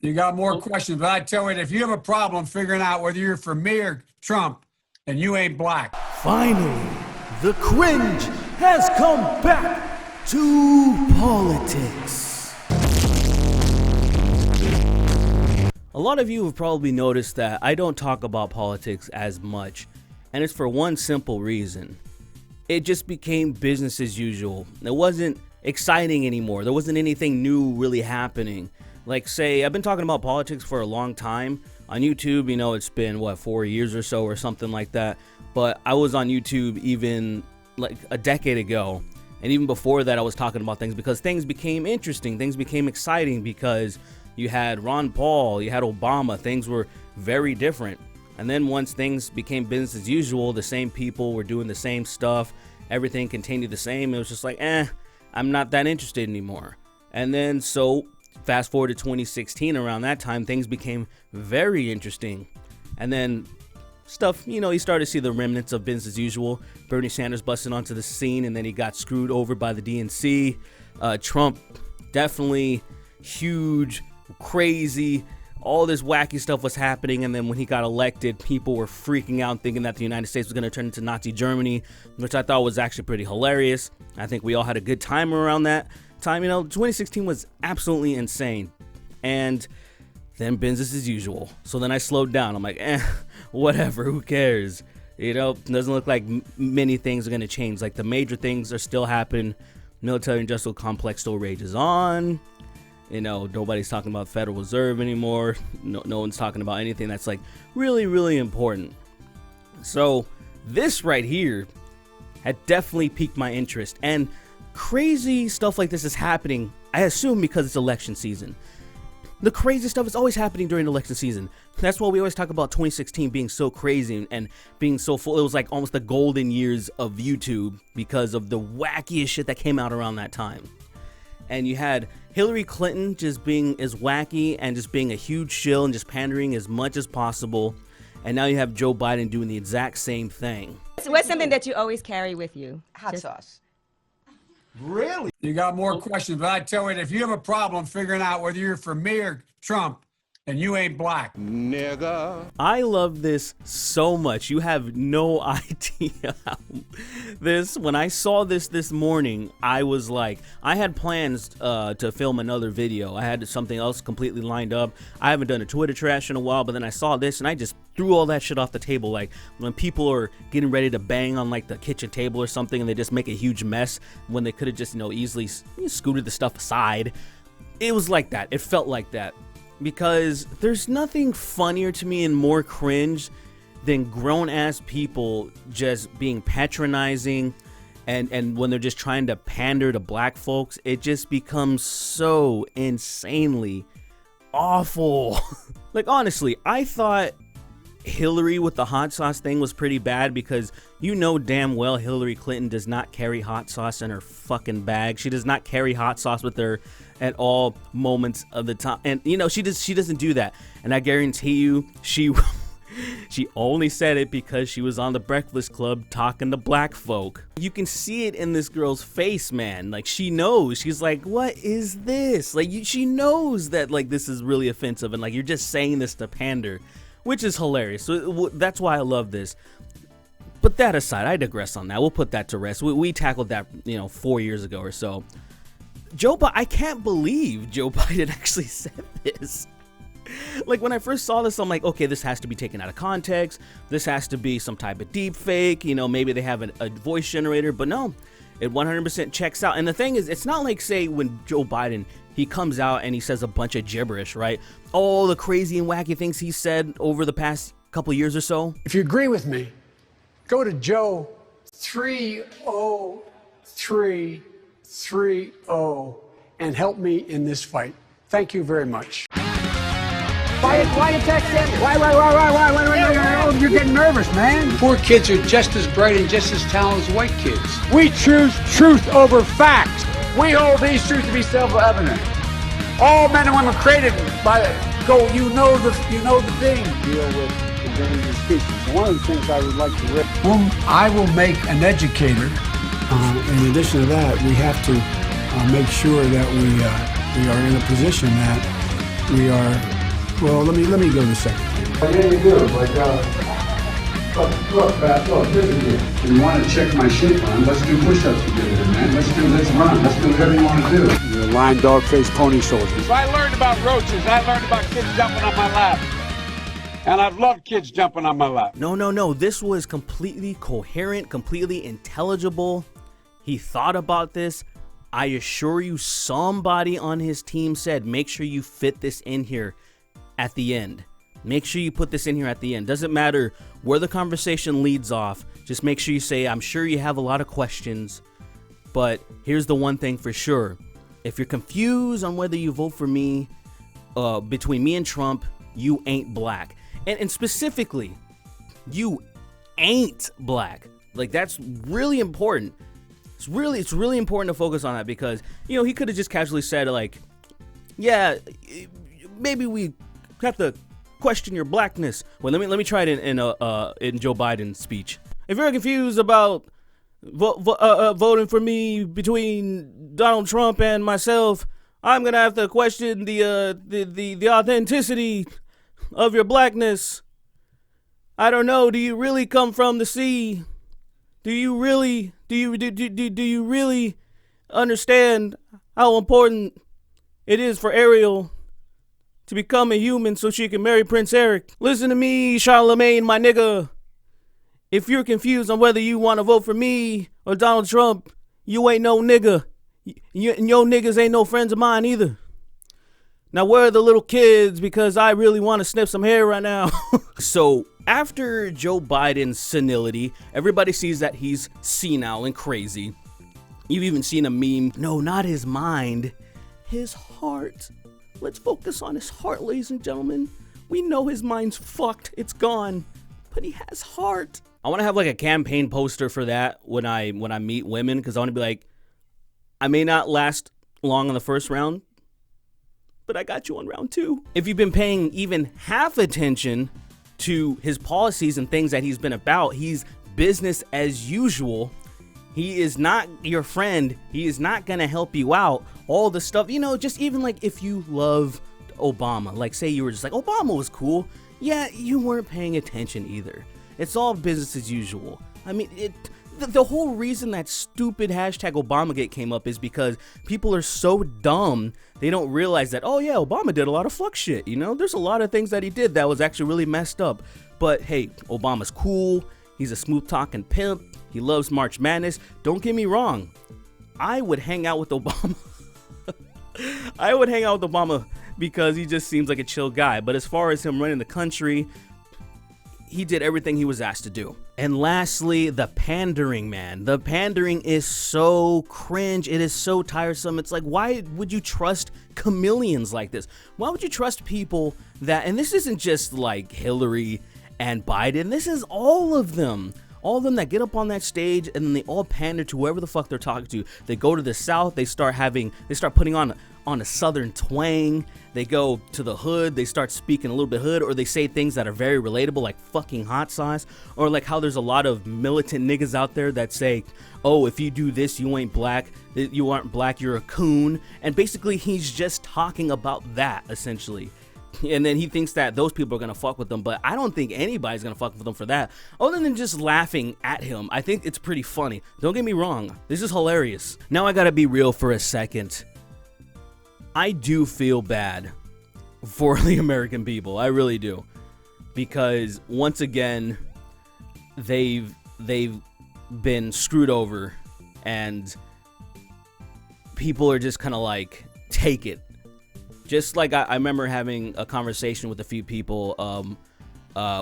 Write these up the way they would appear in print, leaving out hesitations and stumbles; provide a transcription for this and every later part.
You got more questions, but I tell you, if you have a problem figuring out whether you're for me or Trump, then you ain't black. Finally, the cringe has come back to politics. A lot of you have probably noticed that I don't talk about politics as much, and it's for one simple reason. It just became business as usual. It wasn't exciting anymore. There wasn't anything new really happening. Like, say, I've been talking about politics for a long time. On YouTube, you know, it's been, 4 years or so or something like that. But I was on YouTube even like a decade ago. And even before that, I was talking about things because things became interesting. Things became exciting because you had Ron Paul, you had Obama. Things were very different. And then once things became business as usual, the same people were doing the same stuff. Everything continued the same. It was just like, I'm not that interested anymore. And then so fast forward to 2016, around that time, things became very interesting. And then stuff, you started to see the remnants of business as usual. Bernie Sanders busted onto the scene, and then he got screwed over by the DNC. Trump, definitely huge, crazy. All this wacky stuff was happening, and then when he got elected, people were freaking out thinking that the United States was going to turn into Nazi Germany, which I thought was actually pretty hilarious. I think we all had a good time around that time. 2016 was absolutely insane. And then business as usual. So then I slowed down. I'm like, whatever, who cares? It doesn't look like many things are going to change. Like, the major things are still happening. Military industrial complex still rages on. Nobody's talking about Federal Reserve anymore. No one's talking about anything that's like really, really important. So this right here had definitely piqued my interest, and crazy stuff like this is happening, I assume, because it's election season. The crazy stuff is always happening during election season. That's why we always talk about 2016 being so crazy and being so full. It was like almost the golden years of YouTube because of the wackiest shit that came out around that time. And you had Hillary Clinton just being as wacky and just being a huge shill and just pandering as much as possible. And now you have Joe Biden doing the exact same thing. What's something that you always carry with you? Hot sauce. Really? You got more questions, but I tell you, if you have a problem figuring out whether you're for me or Trump, then you ain't black. Nigga. I love this so much. You have no idea when I saw this morning, I was like, I had plans to film another video. I had something else completely lined up. I haven't done a Twitter trash in a while, but then I saw this and I just threw all that shit off the table. Like when people are getting ready to bang on like the kitchen table or something and they just make a huge mess when they could have just, easily scooted the stuff aside. It was like that. It felt like that. Because there's nothing funnier to me and more cringe than grown-ass people just being patronizing and when they're just trying to pander to black folks. It just becomes so insanely awful. Like, honestly, I thought Hillary with the hot sauce thing was pretty bad because damn well Hillary Clinton does not carry hot sauce in her fucking bag. She does not carry hot sauce with her at all moments of the time, and she doesn't do that. And I guarantee you she only said it because she was on the Breakfast Club talking to black folk. You can see it in this girl's face, man. Like, she knows. She's like, what is this? Like, she knows that like this is really offensive and like you're just saying this to pander, which is hilarious. So that's why I love this. But that aside, I digress on that. We'll put that to rest. We tackled that 4 years ago or so. I can't believe Joe Biden actually said this. Like, when I first saw this, I'm like, okay, this has to be taken out of context. This has to be some type of deep fake. Maybe they have a voice generator, but no, it 100% checks out. And the thing is, it's not like, say, when Joe Biden, he comes out and he says a bunch of gibberish, right? All the crazy and wacky things he said over the past couple years or so. If you agree with me, go to Joe 30330 and help me in this fight. Thank you very much. Why attack Sanders? Why? You're getting nervous, man. Poor kids are just as bright and just as talented as white kids. We choose truth over facts. We hold these truths to be self-evident. All men and women created by the thing. Deal with endangered species. One of the things I would like to I will make an educator. In addition to that, we have to make sure that we are in a position that We are, well, let me go to the second. Yeah, you do. Like, look, this is it. You want to check my shit on? Let's do push-ups together, man. Let's run. Let's do whatever you want to do. You're a lying dog-faced pony soldier. So I learned about roaches. I learned about kids jumping on my lap. And I've loved kids jumping on my lap. No. This was completely coherent, completely intelligible. He thought about this. I assure you, somebody on his team said, make sure you fit this in here at the end. Make sure you put this in here at the end. Doesn't matter where the conversation leads off. Just make sure you say, I'm sure you have a lot of questions, but here's the one thing for sure. If you're confused on whether you vote for me, between me and Trump, you ain't black. And specifically, you ain't black. Like, that's really important. It's really important to focus on that because, you know, he could have just casually said, like, yeah, maybe we have to question your blackness. Well, let me try it in Joe Biden's speech. If you're confused about voting for me between Donald Trump and myself, I'm gonna have to question the authenticity of your blackness. I don't know. Do you really come from the sea? Do you really understand how important it is for Ariel to become a human so she can marry Prince Eric? Listen to me, Charlemagne, my nigga. If you're confused on whether you want to vote for me or Donald Trump, you ain't no nigga. Your niggas ain't no friends of mine either. Now, where are the little kids? Because I really want to snip some hair right now. So, after Joe Biden's senility, everybody sees that he's senile and crazy. You've even seen a meme. No, not his mind, his heart. Let's focus on his heart, ladies and gentlemen. We know his mind's fucked. It's gone. But he has heart. I want to have like a campaign poster for that when I meet women, because I want to be like, I may not last long on the first round, but I got you on round 2. If you've been paying even half attention to his policies and things that he's been about, he's business as usual. He is not your friend. He is not going to help you out. All the stuff, you know, just even like if you loved Obama, like say you were just like, Obama was cool. Yeah, you weren't paying attention either. It's all business as usual. I mean, the whole reason that stupid hashtag Obamagate came up is because people are so dumb, they don't realize that, oh yeah, Obama did a lot of fuck shit, you know? There's a lot of things that he did that was actually really messed up. But hey, Obama's cool. He's a smooth talking pimp. He loves March Madness. Don't get me wrong. I would hang out with Obama. I would hang out with Obama because he just seems like a chill guy. But as far as him running the country, he did everything he was asked to do. And lastly, the pandering, man. The pandering is so cringe. It is so tiresome. It's like, why would you trust chameleons like this? Why would you trust people that, and this isn't just like Hillary and Biden, this is all of them. All of them that get up on that stage and then they all pander to whoever the fuck they're talking to. They go to the South, they start putting on a Southern twang. They go to the hood, they start speaking a little bit hood, or they say things that are very relatable, like fucking hot sauce, or like how there's a lot of militant niggas out there that say, oh, if you do this, you ain't black, you aren't black, you're a coon. And basically he's just talking about that, essentially. And then he thinks that those people are gonna fuck with him, but I don't think anybody's gonna fuck with him for that, other than just laughing at him. I think it's pretty funny. Don't get me wrong, this is hilarious. Now I gotta be real for a second. I do feel bad for the American people. I really do. Because once again, they've been screwed over, and people are just kind of like, take it. Just like I remember having a conversation with a few people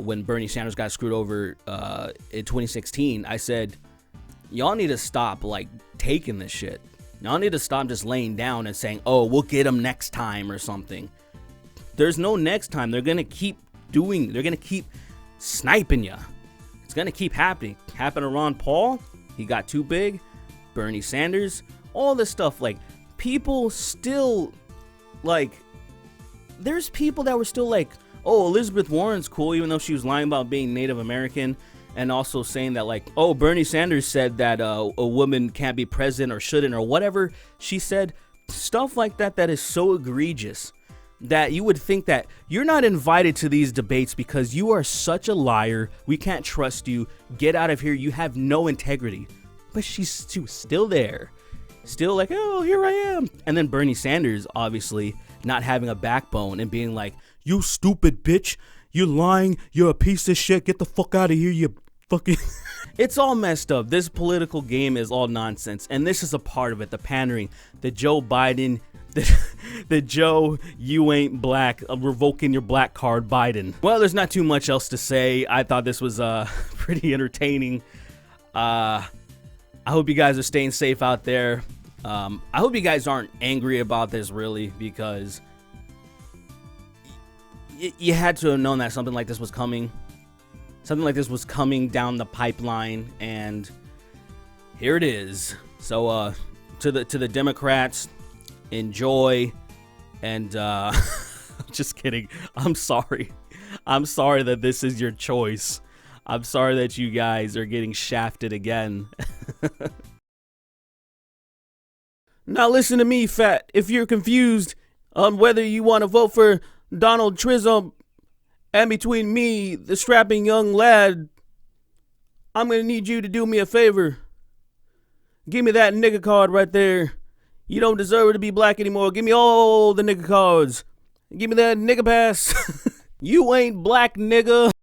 when Bernie Sanders got screwed over in 2016. I said, y'all need to stop like taking this shit. Y'all need to stop just laying down and saying, oh, we'll get him next time or something. There's no next time. They're going to keep sniping you. It's going to keep happening. Happened to Ron Paul. He got too big. Bernie Sanders. All this stuff. Like, people still, like, there's people that were still like, oh, Elizabeth Warren's cool, even though she was lying about being Native American. And also saying that, like, oh, Bernie Sanders said that a woman can't be president or shouldn't or whatever she said. Stuff like that is so egregious that you would think that you're not invited to these debates because you are such a liar. We can't trust you. Get out of here. You have no integrity. But she was still there. Still like, oh, here I am. And then Bernie Sanders, obviously, not having a backbone and being like, you stupid bitch. You're lying. You're a piece of shit. Get the fuck out of here, you fucking... It's all messed up. This political game is all nonsense. And this is a part of it. The pandering. The Joe Biden... The Joe, you ain't black, revoking your black card Biden. Well, there's not too much else to say. I thought this was pretty entertaining. I hope you guys are staying safe out there. I hope you guys aren't angry about this, really, because you had to have known that something like this was coming. Something like this was coming down the pipeline, and here it is. So to the Democrats, enjoy. And just kidding. I'm sorry. I'm sorry that this is your choice. I'm sorry that you guys are getting shafted again. Now listen to me, fat. If you're confused on whether you want to vote for Donald Trump and between me, the strapping young lad, I'm going to need you to do me a favor. Give me that nigga card right there. You don't deserve to be black anymore. Give me all the nigga cards. Give me that nigga pass. You ain't black, nigga.